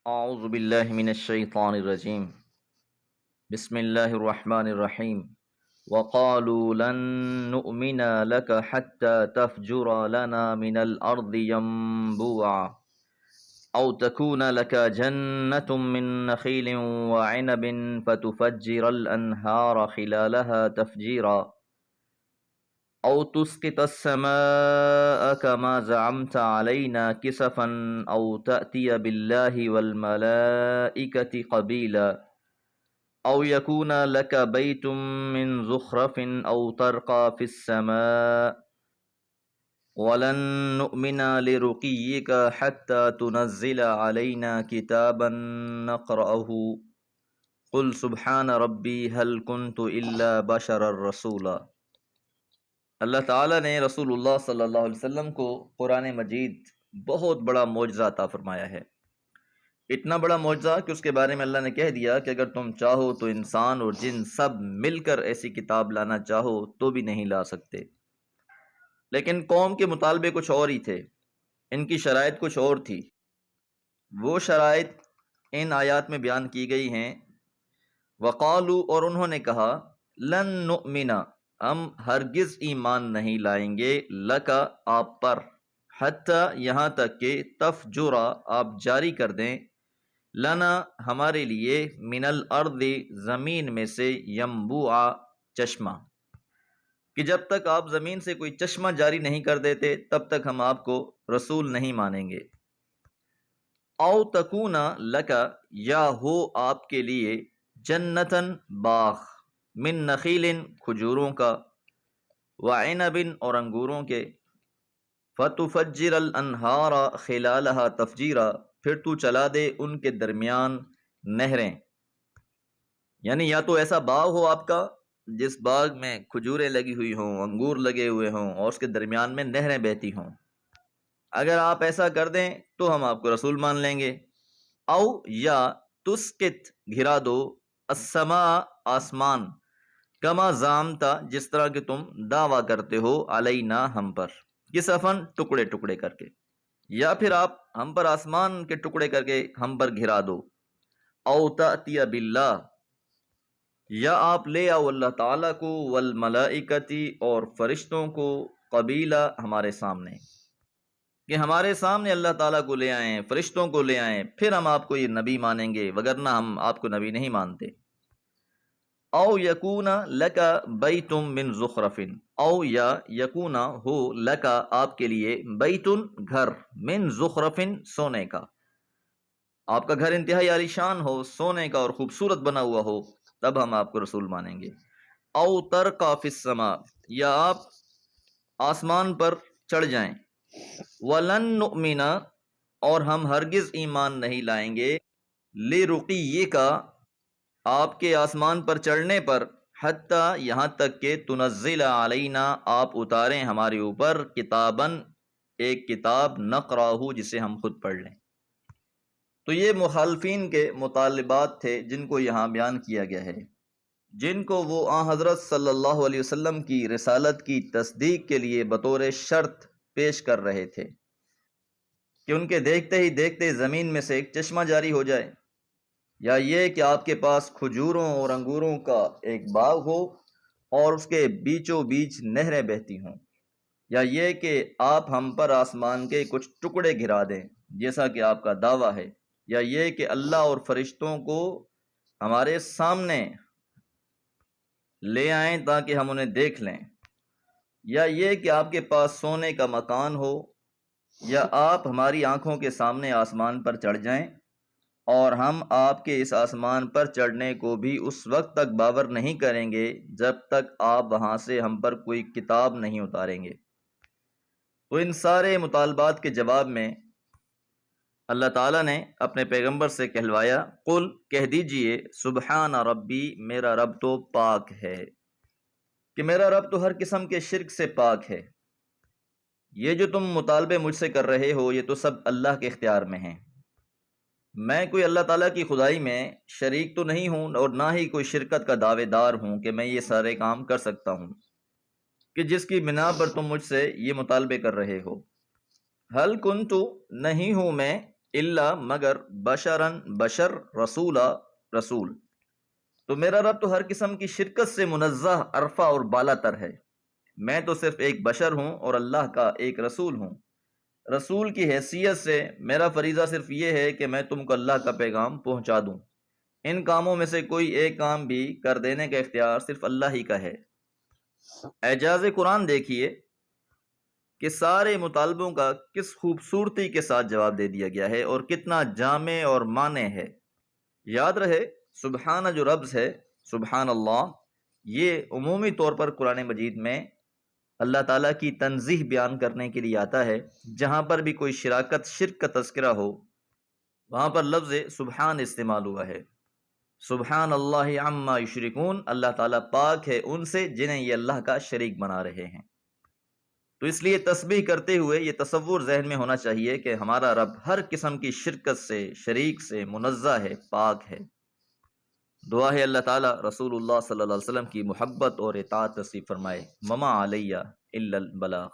اعوذ باللہ من الشیطان الرجیم بسم اللہ الرحمن الرحیم وقالوا لن نؤمن لك حتى تفجر لنا من الارض ينبوعا او تكون لك جنة من نخيل وعنب فتفجر الانهار خلالها تفجيرا او تسقط السماء كما زعمت علينا كسفا او تأتي بالله والملائكة قبيلا او يكون لك بيت من زخرف او ترقى في السماء ولن نؤمن لرقيك حتى تنزل علينا كتابا نقرأه قل سبحان ربي هل كنت الا بشرا رسولا۔ اللہ تعالیٰ نے رسول اللہ صلی اللہ علیہ وسلم کو قرآن مجید بہت بڑا معجزہ عطا فرمایا ہے۔ اتنا بڑا معجزہ کہ اس کے بارے میں اللہ نے کہہ دیا کہ اگر تم چاہو تو انسان اور جن سب مل کر ایسی کتاب لانا چاہو تو بھی نہیں لا سکتے۔ لیکن قوم کے مطالبے کچھ اور ہی تھے، ان کی شرائط کچھ اور تھی۔ وہ شرائط ان آیات میں بیان کی گئی ہیں۔ وقالو، اور انہوں نے کہا، لن نؤمن، ہم ہرگز ایمان نہیں لائیں گے، لکا، آپ پر، حتی، یہاں تک کہ تفجرا، آپ جاری کر دیں، لنا، ہمارے لیے، من الارض، زمین میں سے، ینبوعا، چشمہ، کہ جب تک آپ زمین سے کوئی چشمہ جاری نہیں کر دیتے تب تک ہم آپ کو رسول نہیں مانیں گے۔ او تکونا لکا، یا ہو آپ کے لیے، جنتن، باغ، من نخیل، کھجوروں کا، وعنب، اور انگوروں کے، فتفجر الانہار خلالہا تفجیرا، پھر تو چلا دے ان کے درمیان نہریں، یعنی یا تو ایسا باغ ہو آپ کا جس باغ میں کھجوریں لگی ہوئی ہوں، انگور لگے ہوئے ہوں اور اس کے درمیان میں نہریں بہتی ہوں۔ اگر آپ ایسا کر دیں تو ہم آپ کو رسول مان لیں گے۔ او، یا تسقط، گھرا دو، السماء، آسمان، کما زامتا، جس طرح کہ تم دعویٰ کرتے ہو، علینا، ہم پر، کسفن، ٹکڑے ٹکڑے کر کے، یا پھر آپ ہم پر آسمان کے ٹکڑے کر کے ہم پر گھرا دو۔ او تأتی باللہ، یا آپ لے آؤ اللہ تعالیٰ کو، والملائکتی، اور فرشتوں کو، قبیلہ، ہمارے سامنے، کہ ہمارے سامنے اللہ تعالیٰ کو لے آئیں، فرشتوں کو لے آئیں، پھر ہم آپ کو یہ نبی مانیں گے، وگرنہ ہم آپ کو نبی نہیں مانتے۔ او یکون لکا بیتم من زخرف، او، یا یکون، ہو، لکا، آپ کے لیے، بیتن، گھر، من زخرف، سونے کا، آپ کا گھر انتہائی عالیشان ہو، سونے کا اور خوبصورت بنا ہوا ہو، تب ہم آپ کو رسول مانیں گے۔ او ترقی فی السماء، یا آپ آسمان پر چڑھ جائیں۔ ولن نؤمن، اور ہم ہرگز ایمان نہیں لائیں گے، لرقیک، آپ کے آسمان پر چڑھنے پر، حتی، یہاں تک کہ تنزل علینا، آپ اتاریں ہمارے اوپر، کتابن، ایک کتاب، نقرأہ، جسے ہم خود پڑھ لیں۔ تو یہ مخالفین کے مطالبات تھے جن کو یہاں بیان کیا گیا ہے، جن کو وہ حضرت صلی اللہ علیہ وسلم کی رسالت کی تصدیق کے لیے بطور شرط پیش کر رہے تھے کہ ان کے دیکھتے ہی دیکھتے زمین میں سے ایک چشمہ جاری ہو جائے، یا یہ کہ آپ کے پاس کھجوروں اور انگوروں کا ایک باغ ہو اور اس کے بیچوں بیچ نہریں بہتی ہوں، یا یہ کہ آپ ہم پر آسمان کے کچھ ٹکڑے گرا دیں جیسا کہ آپ کا دعویٰ ہے، یا یہ کہ اللہ اور فرشتوں کو ہمارے سامنے لے آئیں تاکہ ہم انہیں دیکھ لیں، یا یہ کہ آپ کے پاس سونے کا مکان ہو، یا آپ ہماری آنکھوں کے سامنے آسمان پر چڑھ جائیں اور ہم آپ کے اس آسمان پر چڑھنے کو بھی اس وقت تک باور نہیں کریں گے جب تک آپ وہاں سے ہم پر کوئی کتاب نہیں اتاریں گے۔ تو ان سارے مطالبات کے جواب میں اللہ تعالیٰ نے اپنے پیغمبر سے کہلوایا، قل، کہہ دیجئے، سبحان ربی، میرا رب تو پاک ہے، کہ میرا رب تو ہر قسم کے شرک سے پاک ہے۔ یہ جو تم مطالبے مجھ سے کر رہے ہو یہ تو سب اللہ کے اختیار میں ہیں، میں کوئی اللہ تعالیٰ کی خدائی میں شریک تو نہیں ہوں اور نہ ہی کوئی شرکت کا دعوے دار ہوں کہ میں یہ سارے کام کر سکتا ہوں کہ جس کی بنا پر تم مجھ سے یہ مطالبے کر رہے ہو۔ حل کنتو، نہیں ہوں میں، الا مگر بشرن بشر رسولا رسول، تو میرا رب تو ہر قسم کی شرکت سے منزہ، عرفہ اور بالا تر ہے۔ میں تو صرف ایک بشر ہوں اور اللہ کا ایک رسول ہوں۔ رسول کی حیثیت سے میرا فریضہ صرف یہ ہے کہ میں تم کو اللہ کا پیغام پہنچا دوں۔ ان کاموں میں سے کوئی ایک کام بھی کر دینے کا اختیار صرف اللہ ہی کا ہے۔ اعجاز قرآن دیکھیے کہ سارے مطالبوں کا کس خوبصورتی کے ساتھ جواب دے دیا گیا ہے اور کتنا جامع اور معنی ہے۔ یاد رہے، سبحانہ جو لفظ ہے، سبحان اللہ، یہ عمومی طور پر قرآن مجید میں اللہ تعالیٰ کی تنزیہ بیان کرنے کے لیے آتا ہے۔ جہاں پر بھی کوئی شراکت، شرک کا تذکرہ ہو، وہاں پر لفظ سبحان استعمال ہوا ہے۔ سبحان اللہ عما یشرکون، اللہ تعالیٰ پاک ہے ان سے جنہیں یہ اللہ کا شریک بنا رہے ہیں۔ تو اس لیے تسبیح کرتے ہوئے یہ تصور ذہن میں ہونا چاہیے کہ ہمارا رب ہر قسم کی شرکت سے، شریک سے منزہ ہے، پاک ہے۔ دعا ہے اللہ تعالیٰ رسول اللہ صلی اللہ علیہ وسلم کی محبت اور اطاعت نصیب فرمائے۔ وما علیہ الا البلاغ۔